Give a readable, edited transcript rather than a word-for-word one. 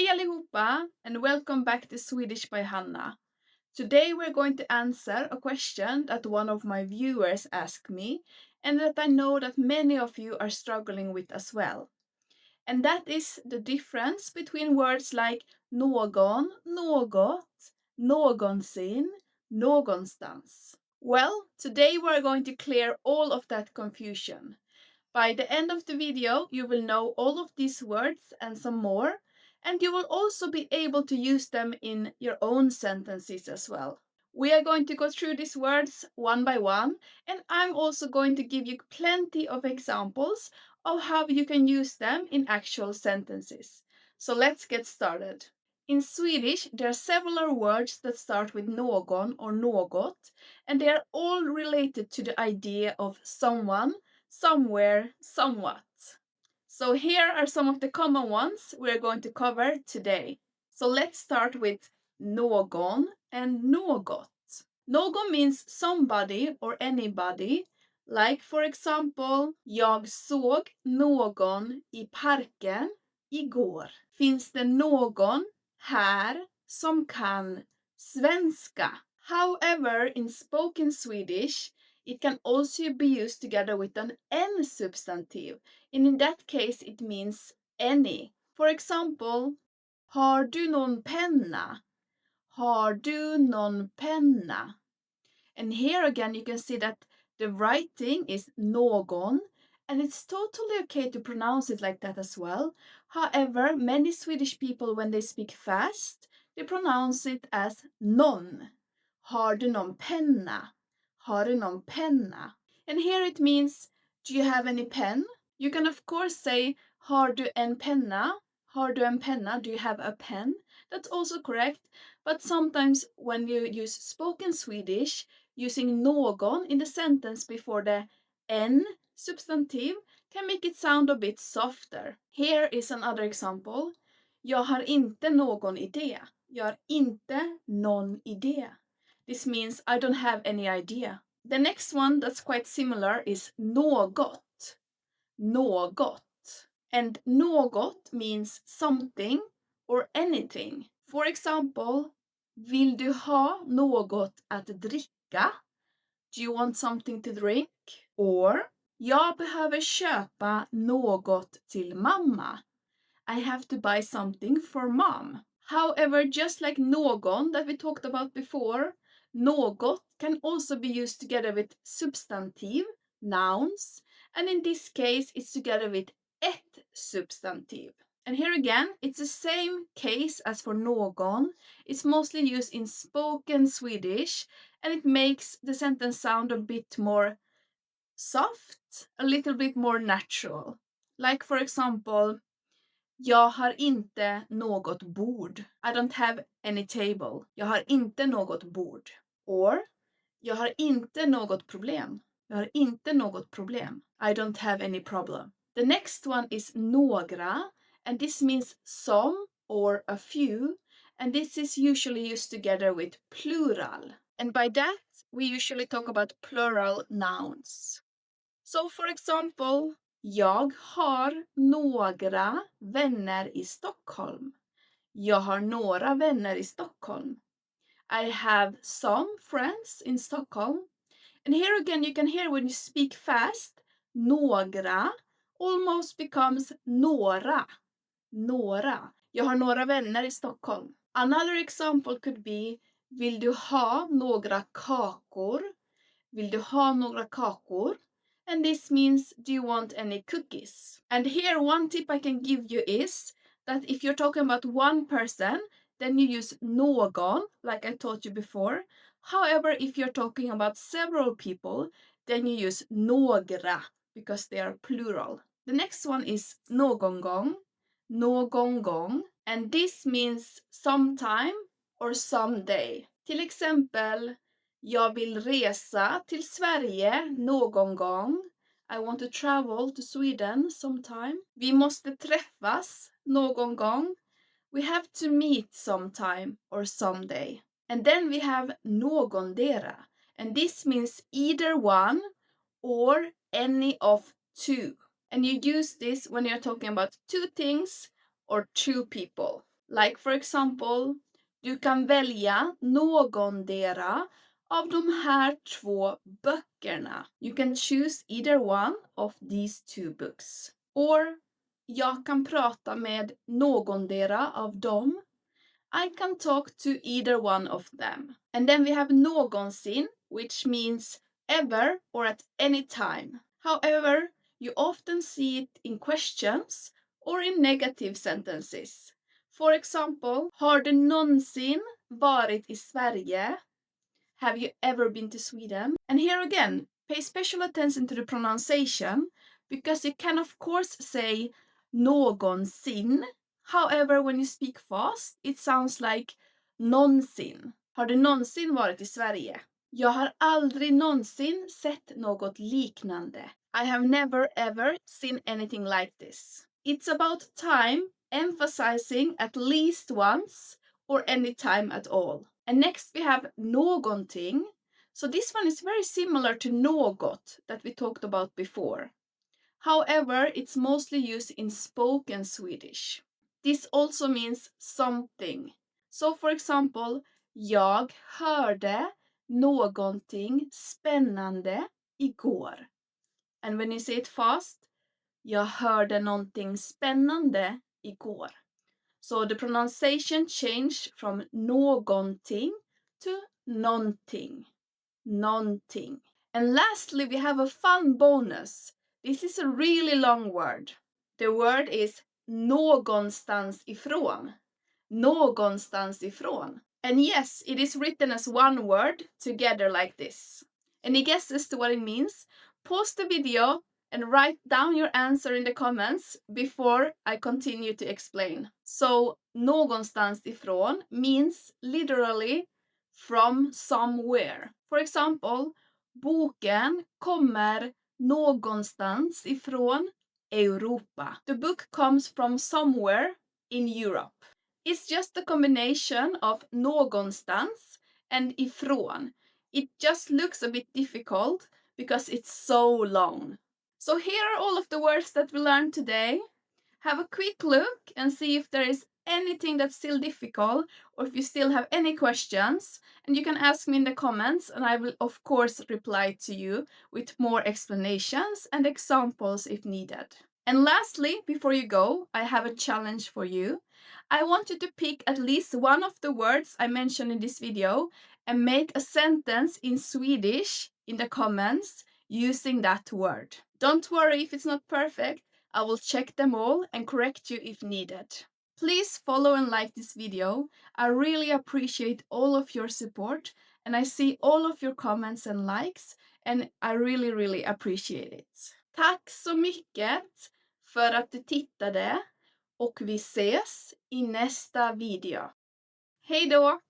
Hej allihopa and welcome back to Swedish by Hanna. Today we're going to answer a question that one of my viewers asked me and that I know that many of you are struggling with as well. And that is the difference between words like någon, något, någonsin, någonstans. Well, today we're going to clear all of that confusion. By the end of the video, you will know all of these words and some more, and you will also be able to use them in your own sentences as well. We are going to go through these words one by one, and I'm also going to give you plenty of examples of how you can use them in actual sentences. So let's get started. In Swedish, there are several words that start with någon or något, and they are all related to the idea of someone, somewhere, somewhat. So here are some of the common ones we're going to cover today. So let's start with någon and något. Någon means somebody or anybody. Like for example, jag såg någon i parken igår. Finns det någon här som kan svenska? However, in spoken Swedish, it can also be used together with an en substantive, and in that case it means any. For example, har du någon penna? Har du någon penna? And here again you can see that the writing is någon, and it's totally okay to pronounce it like that as well. However, many Swedish people when they speak fast, they pronounce it as nån. Har du någon penna? Har du någon penna? And here it means, do you have any pen? You can of course say, har du en penna? Har du en penna? Do you have a pen? That's also correct. But sometimes when you use spoken Swedish, using någon in the sentence before the en substantive can make it sound a bit softer. Here is another example. Jag har inte någon idé. Jag har inte någon idé. This means I don't have any idea. The next one that's quite similar is något. Något. And något means something or anything. For example, vill du ha något att dricka? Do you want something to drink? Or, jag behöver köpa något till mamma. I have to buy something for mom. However, just like någon that we talked about before, något can also be used together with substantive, nouns, and in this case it's together with ett substantive. And here again, it's the same case as for någon. It's mostly used in spoken Swedish, and it makes the sentence sound a bit more soft, a little bit more natural. Like for example, jag har inte något bord. I don't have any table. Jag har inte något bord. Or, jag har inte något problem. Jag har inte något problem. I don't have any problem. The next one is några, and this means some or a few, and this is usually used together with plural. And by that, we usually talk about plural nouns. So for example, jag har några vänner i Stockholm. Jag har några vänner i Stockholm. I have some friends in Stockholm. And here again you can hear when you speak fast, några almost becomes några. Några. Jag har några vänner i Stockholm. Another example could be, vill du ha några kakor? Vill du ha några kakor? And this means, do you want any cookies? And here one tip I can give you is that if you're talking about one person, then you use någon, like I taught you before. However, if you're talking about several people, then you use några because they are plural. The next one is någon gång, någon gång, and this means sometime or someday. Till exempel, jag vill resa till Sverige någon gång. I want to travel to Sweden sometime. Vi måste träffas någon gång. We have to meet sometime or someday. And then we have någondera. And this means either one or any of two. And you use this when you're talking about two things or two people. Like for example, du kan välja någondera av de här två böckerna. You can choose either one of these two books. Or, jag kan prata med någondera av dem. I can talk to either one of them. And then we have någonsin, which means ever or at any time. However, you often see it in questions or in negative sentences. For example, har du någonsin varit i Sverige? Have you ever been to Sweden? And here again, pay special attention to the pronunciation because you can of course say någonsin. However, when you speak fast, it sounds like någonsin. Har du någonsin varit i Sverige? Jag har aldrig någonsin sett något liknande. I have never ever seen anything like this. It's about time, emphasizing at least once or any time at all. And next we have någonting. So this one is very similar to något that we talked about before. However, it's mostly used in spoken Swedish. This also means something. So for example, jag hörde någonting spännande igår. And when you say it fast, jag hörde någonting spännande igår. So the pronunciation changed from någonting to nånting. Nånting. And lastly, we have a fun bonus. This is a really long word. The word is någonstans ifrån. Någonstans ifrån. And yes, it is written as one word together like this. Any guesses to what it means? Pause the video and write down your answer in the comments before I continue to explain. So, någonstans ifrån means literally from somewhere. For example, boken kommer någonstans ifrån Europa. The book comes from somewhere in Europe. It's just a combination of någonstans and ifrån. It just looks a bit difficult because it's so long. So here are all of the words that we learned today. Have a quick look and see if there is anything that's still difficult or if you still have any questions. And you can ask me in the comments and I will of course reply to you with more explanations and examples if needed. And lastly, before you go, I have a challenge for you. I want you to pick at least one of the words I mentioned in this video and make a sentence in Swedish in the comments using that word. Don't worry if it's not perfect. I will check them all and correct you if needed. Please follow and like this video. I really appreciate all of your support and I see all of your comments and likes and I really appreciate it. Tack så mycket för att du tittade och vi ses i nästa video. Hej då!